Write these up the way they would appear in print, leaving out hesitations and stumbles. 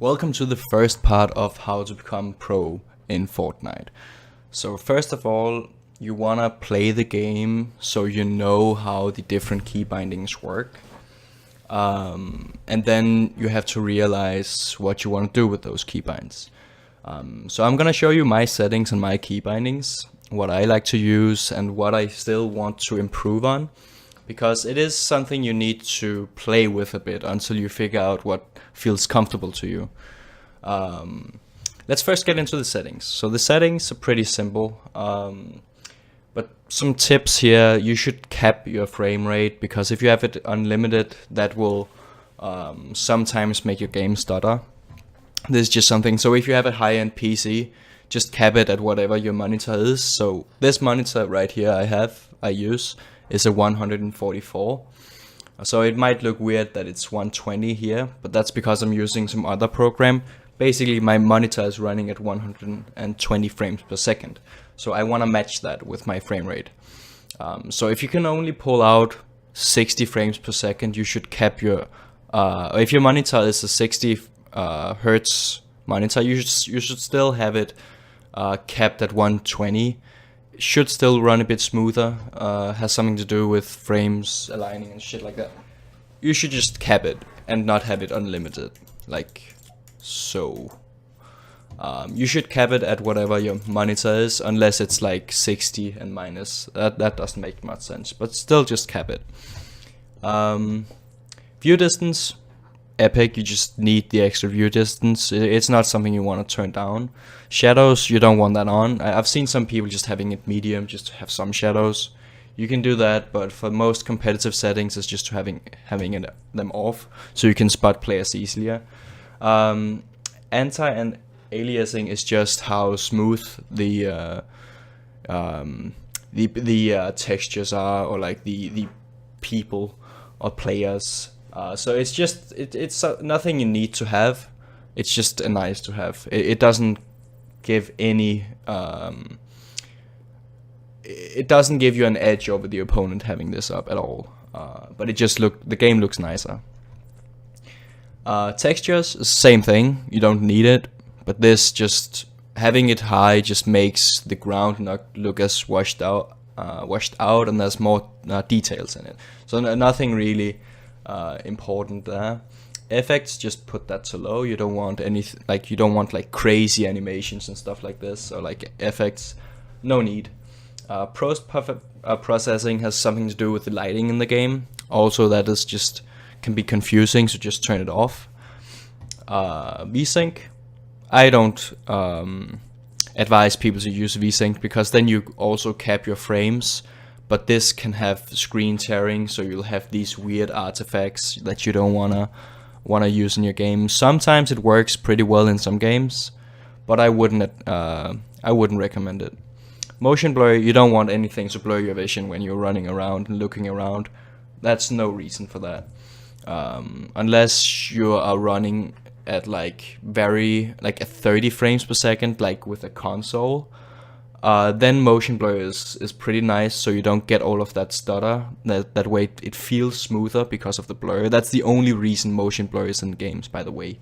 Welcome to the first part of how to become pro in Fortnite. So first of all, you wanna play the game so you know how the different key bindings work. And then you have to realize what you want to do with those keybinds. So I'm gonna show you my settings and my key bindings, what I like to use and what I still want to improve on, because it is something you need to play with a bit until you figure out what feels comfortable to you. Let's first get into the settings. So the settings are pretty simple, but some tips here: you should cap your frame rate, because if you have it unlimited, that will sometimes make your game stutter. This is just something. So if you have a high-end PC, just cap it at whatever your monitor is. So this monitor right here I use is a 144. So it might look weird that it's 120 here, but that's because I'm using some other program. Basically my monitor is running at 120 frames per second. So I want to match that with my frame rate. So if you can only pull out 60 frames per second, you should cap your, if your monitor is a 60 hertz monitor, you should still have it capped at 120. Should still run a bit smoother, has something to do with frames aligning and shit like that. You should just cap it and not have it unlimited, like so. You should cap it at whatever your monitor is, unless it's like 60 and minus. That doesn't make much sense, but still just cap it. View distance, epic. You just need the extra view distance. It's not something you want to turn down. Shadows, you don't want that on. I've seen some people just having it medium, just to have some shadows. You can do that, but for most competitive settings, it's just having them off, so you can spot players easier. Anti and aliasing is just how smooth the textures are, or like the people or players. So it's just it's nothing you need to have. It's just a nice to have. It doesn't give any it doesn't give you an edge over the opponent having this up at all, but the game looks nicer. Textures, same thing, you don't need it, but this, just having it high just makes the ground not look as washed out, and there's more details in it. So nothing really important there. Effects, just put that to low. You don't want you don't want like crazy animations and stuff like this. So like effects, no need. Processing has something to do with the lighting in the game. Also, that is just can be confusing, so just turn it off. VSync, I don't advise people to use VSync, because then you also cap your frames, but this can have screen tearing, so you'll have these weird artifacts that you don't wanna use in your game. Sometimes it works pretty well in some games, but I wouldn't recommend it. Motion blur, you don't want anything to blur your vision when you're running around and looking around. That's no reason for that. Unless you are running at like at 30 frames per second, like with a console, then motion blur is pretty nice, so you don't get all of that stutter. That way it feels smoother because of the blur. That's the only reason motion blur is in games, by the way.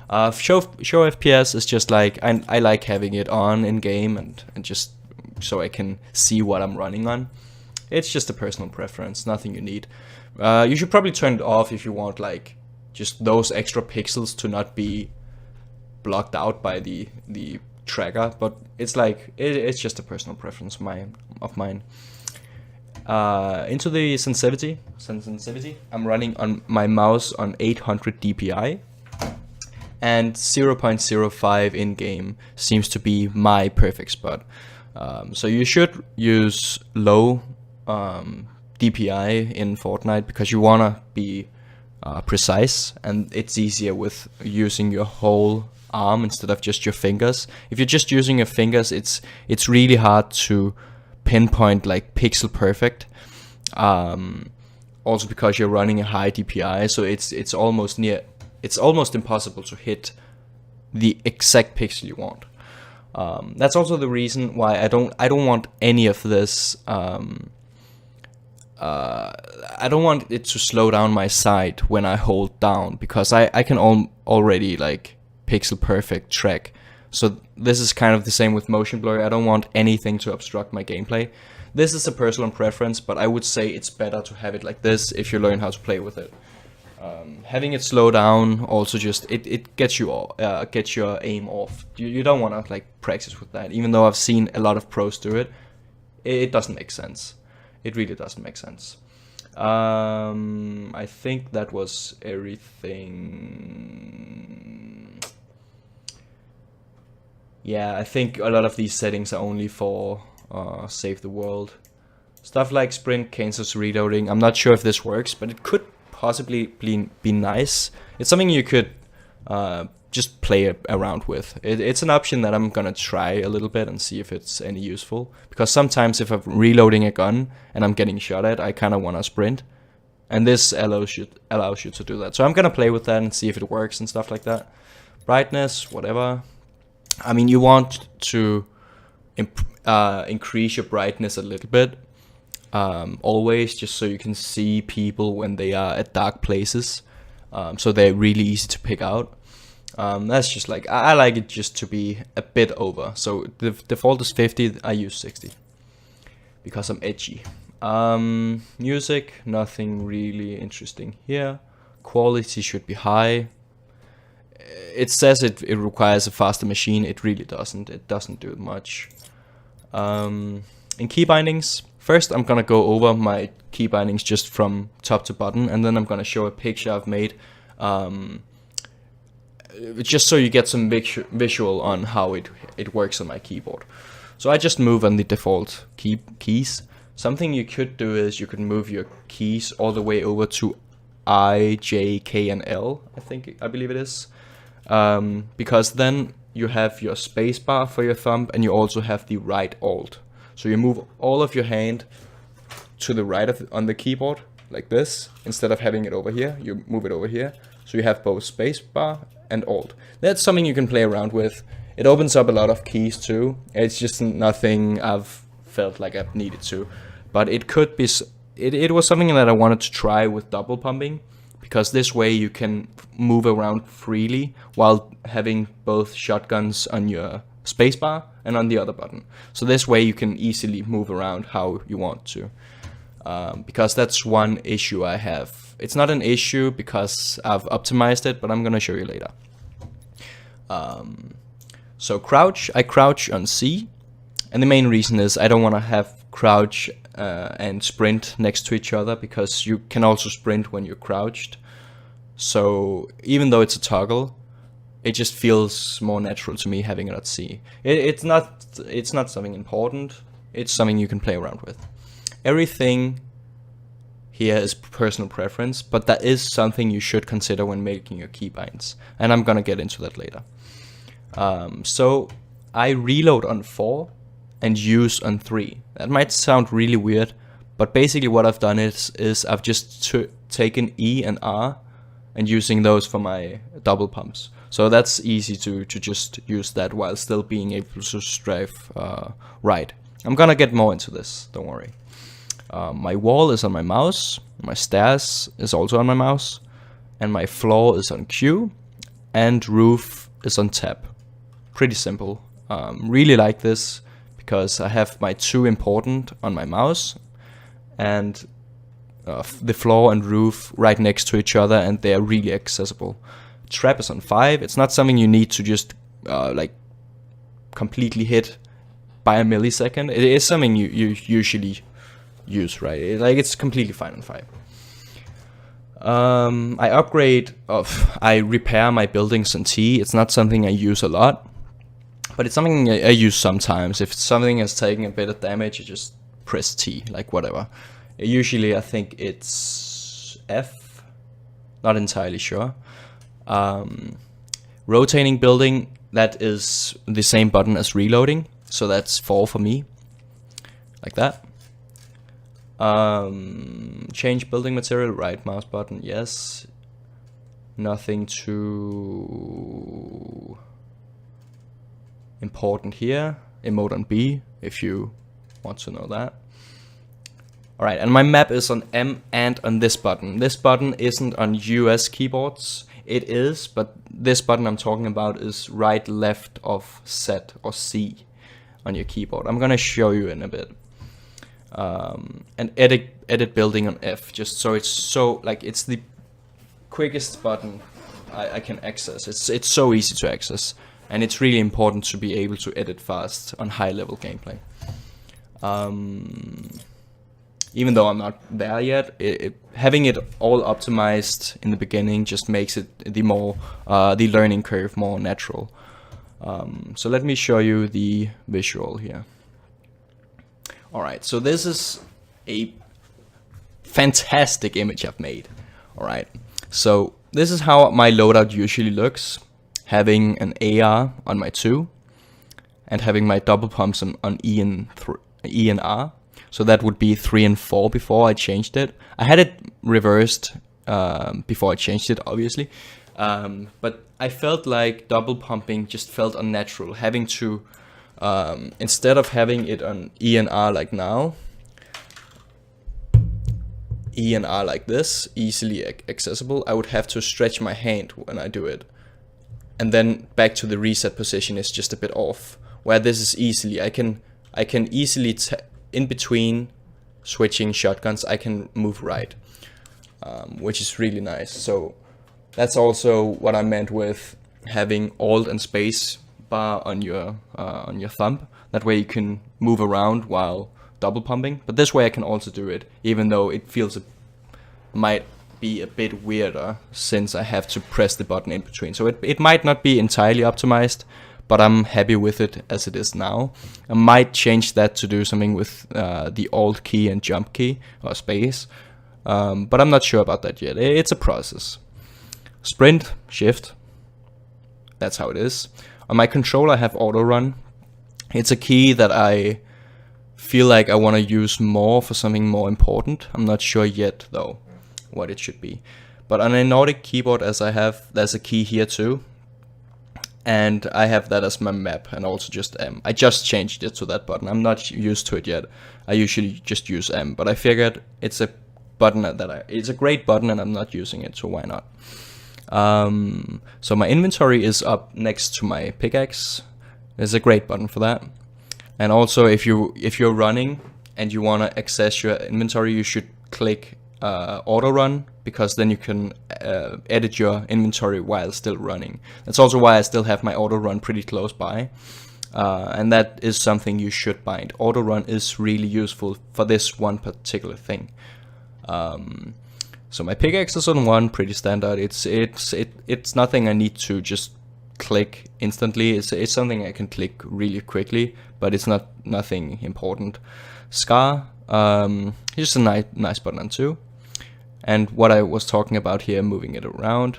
Show FPS is just like, I like having it on in game and just so I can see what I'm running on. It's just a personal preference, nothing you need. You should probably turn it off if you want like just those extra pixels to not be blocked out by the tracker, but it's like it's just a personal preference of mine. Into the sensitivity, I'm running on my mouse on 800 dpi, and 0.05 in game seems to be my perfect spot. So you should use low DPI in Fortnite, because you wanna be precise, and it's easier with using your whole arm instead of just your fingers. If you're just using your fingers, it's really hard to pinpoint like pixel perfect. Also because you're running a high DPI, so it's almost impossible to hit the exact pixel you want. That's also the reason why I don't want any of this. I don't want it to slow down my sight when I hold down, because I can already like pixel perfect track. So this is kind of the same with motion blur. I don't want anything to obstruct my gameplay. This is a personal preference, but I would say it's better to have it like this if you learn how to play with it. Having it slow down also just it gets your aim off. You don't want to like practice with that. Even though I've seen a lot of pros do it, it doesn't make sense. It really doesn't make sense. I think that was everything. Yeah, I think a lot of these settings are only for save the world. Stuff like sprint cancels reloading. I'm not sure if this works, but it could possibly be nice. It's something you could just play around with. It's an option that I'm gonna try a little bit and see if it's any useful. Because sometimes if I'm reloading a gun and I'm getting shot at, I kind of want to sprint, and this allows you to do that. So I'm gonna play with that and see if it works and stuff like that. Brightness, whatever. I mean, you want to increase your brightness a little bit. Always, just so you can see people when they are at dark places, so they're really easy to pick out. That's just like, I like it just to be a bit over. So the default is 50, I use 60 because I'm edgy. Music, nothing really interesting here. Quality should be high. It says it requires a faster machine. It really doesn't. It doesn't do much. In key bindings, first I'm gonna go over my key bindings just from top to bottom, and then I'm gonna show a picture I've made, just so you get some visual on how it works on my keyboard. So I just move on the default keys. Something you could do is you could move your keys all the way over to I, J, K, and L. I believe it is, because then you have your space bar for your thumb, and you also have the right alt. So you move all of your hand to the right on the keyboard like this. Instead of having it over here, you move it over here. So you have both space bar and alt. That's something you can play around with. It opens up a lot of keys too. It's just nothing I've felt like I've needed to. But it could be. It was something that I wanted to try with double pumping, because this way you can move around freely while having both shotguns on your spacebar and on the other button. So this way you can easily move around how you want to. Because that's one issue I have. It's not an issue because I've optimized it, but I'm gonna show you later. So crouch, I crouch on C, and the main reason is I don't want to have crouch and sprint next to each other, because you can also sprint when you're crouched. So even though it's a toggle, it just feels more natural to me having it at C. It's not something important. It's something you can play around with. Everything here is personal preference, but that is something you should consider when making your keybinds, and I'm gonna get into that later. So I reload on 4 and use on 3. That might sound really weird, but basically what I've done is I've just taken E and R and using those for my double pumps. So that's easy to just use that while still being able to strafe right. I'm gonna get more into this, don't worry. My wall is on my mouse, my stairs is also on my mouse, and my floor is on Q, and roof is on tab. Pretty simple. Really like this because I have my 2 important on my mouse, and the floor and roof right next to each other, and they are really accessible. Trap is on 5. It's not something you need to just like completely hit by a millisecond. It is something you usually use, right? It's completely fine on 5. I repair my buildings on T. It's not something I use a lot, but it's something I use sometimes. If something is taking a bit of damage, you just press T, like whatever. Usually I think it's F, not entirely sure. Rotating building, that is the same button as reloading, so that's 4 for me, like that. Change building material, right mouse button, yes. Nothing too important here. Emote on B, if you want to know that. Alright, and my map is on M and on this button. This button isn't on US keyboards. It is, but this button I'm talking about is right left of Z or C on your keyboard. I'm gonna show you in a bit. And edit building on F, just so it's the quickest button I can access. It's so easy to access, and it's really important to be able to edit fast on high level gameplay. Even though I'm not there yet, having it all optimized in the beginning just makes it the learning curve more natural. So let me show you the visual here. Alright, so this is a fantastic image I've made. Alright, so this is how my loadout usually looks, having an AR on my 2 and having my double pumps on E and R. So that would be 3 and 4 before I changed it. I had it reversed before I changed it, obviously. But I felt like double pumping just felt unnatural. Having to, instead of having it on E and R like now, E and R like this, easily accessible, I would have to stretch my hand when I do it. And then back to the reset position is just a bit off. Where this is easily, I can easily, in between switching shotguns, I can move right, which is really nice. So that's also what I meant with having Alt and space bar on your thumb. That way you can move around while double pumping. But this way I can also do it, even though it might be a bit weirder since I have to press the button in between. So it might not be entirely optimized, but I'm happy with it as it is now. I might change that to do something with the Alt key and jump key or space, but I'm not sure about that yet. It's a process. Sprint, shift, that's how it is. On my controller I have auto run. It's a key that I feel like I want to use more for something more important. I'm not sure yet though what it should be. But on a Nordic keyboard as I have, there's a key here too. And I have that as my map, and also just M. I just changed it to that button. I'm not used to it yet. I usually just use M, but I figured it's a button it's a great button and I'm not using it, so why not? So my inventory is up next to my pickaxe. There's a great button for that. And also if you're running and you want to access your inventory, you should click auto run, because then you can edit your inventory while still running. That's also why I still have my auto run pretty close by, and that is something you should bind. Auto run is really useful for this one particular thing. So my pickaxe is on 1, pretty standard. It's nothing I need to just click instantly. It's something I can click really quickly, but it's nothing important. Scar, just a nice button on 2. And what I was talking about here, moving it around.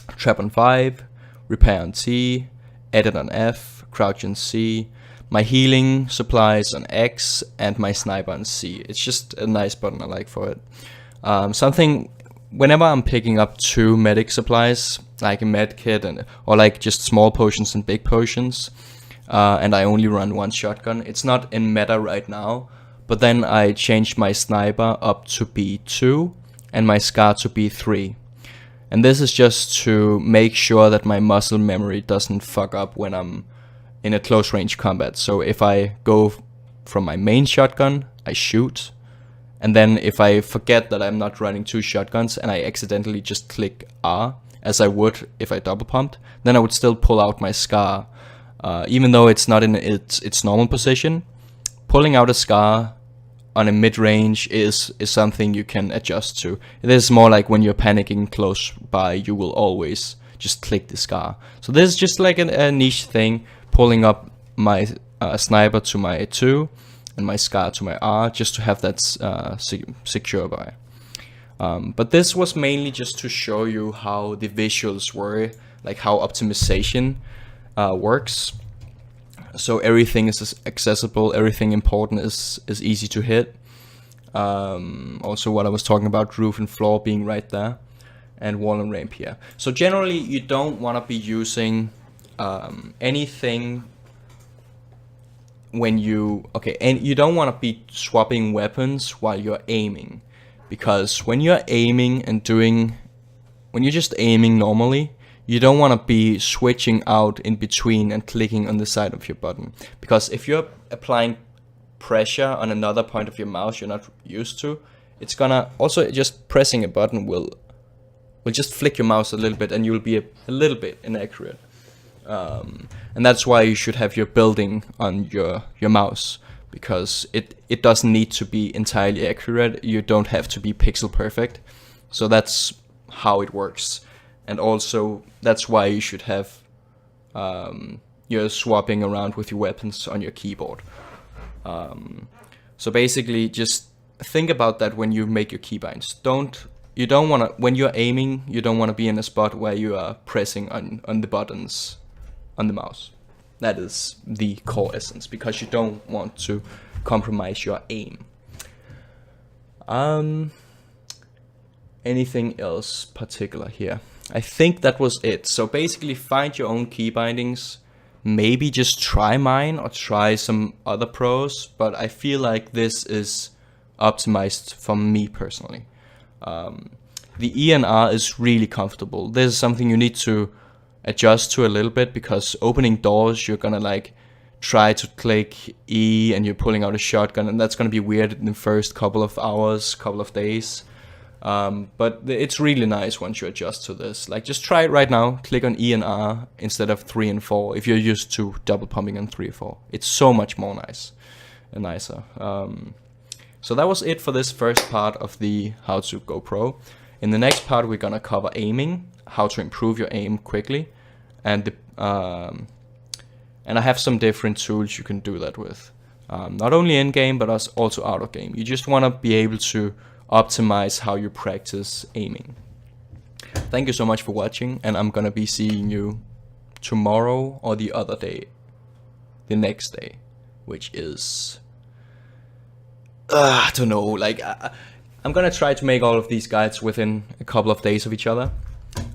Trap on 5, repair on T, edit on F, crouch on C, my healing supplies on X, and my sniper on C. It's just a nice button I like for it. Something, whenever I'm picking up 2 medic supplies, like a med kit or like just small potions and big potions, and I only run 1 shotgun, it's not in meta right now, but then I changed my sniper up to B2 and my scar to B3. And this is just to make sure that my muscle memory doesn't fuck up when I'm in a close range combat. So if I go from my main shotgun, I shoot. And then if I forget that I'm not running 2 shotguns and I accidentally just click R, as I would if I double pumped, then I would still pull out my scar. Even though it's not in its normal position, pulling out a scar on a mid-range is something you can adjust to. It is more like when you're panicking close by, you will always just click the scar. So this is just like a niche thing, pulling up my sniper to my 2 and my scar to my R, just to have that secure by. But this was mainly just to show you how the visuals were, like how optimization works. So everything is accessible, everything important is easy to hit. Also what I was talking about, roof and floor being right there, and wall and ramp here. So generally you don't want to be using anything when and you don't want to be swapping weapons while you're aiming, because when you're aiming and doing when you're just aiming normally, you don't want to be switching out in between and clicking on the side of your button, because if you're applying pressure on another point of your mouse you're not used to, it's gonna also, just pressing a button will just flick your mouse a little bit and you'll be a little bit inaccurate. And that's why you should have your building on your mouse, because it doesn't need to be entirely accurate. You don't have to be pixel perfect. So that's how it works. And also that's why you should have you're swapping around with your weapons on your keyboard. So basically just think about that when you make your keybinds. You don't want to, when you're aiming, you don't want to be in a spot where you are pressing on the buttons on the mouse. That is the core essence, because you don't want to compromise your aim. Anything else particular here? I think that was it. So basically find your own key bindings. Maybe just try mine or try some other pros, but I feel like this is optimized for me personally. The ENR is really comfortable. This is something you need to adjust to a little bit, because opening doors, you're gonna like try to click E and you're pulling out a shotgun, and that's gonna be weird in the first couple of hours, couple of days. But it's really nice once you adjust to this. Like, just try it right now. Click on E and R instead of 3 and 4 if you're used to double pumping on 3 or 4. It's so much more nicer. So that was it for this first part of the How to Go Pro. In the next part, we're gonna cover aiming, how to improve your aim quickly, and I have some different tools you can do that with. Not only in game, but also out of game. You just want to be able to optimize how you practice aiming. Thank you so much for watching, and I'm gonna be seeing you tomorrow or the other day, the next day, which is I don't know, like I'm gonna try to make all of these guides within a couple of days of each other.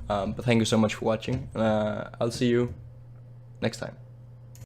But thank you so much for watching. I'll see you next time.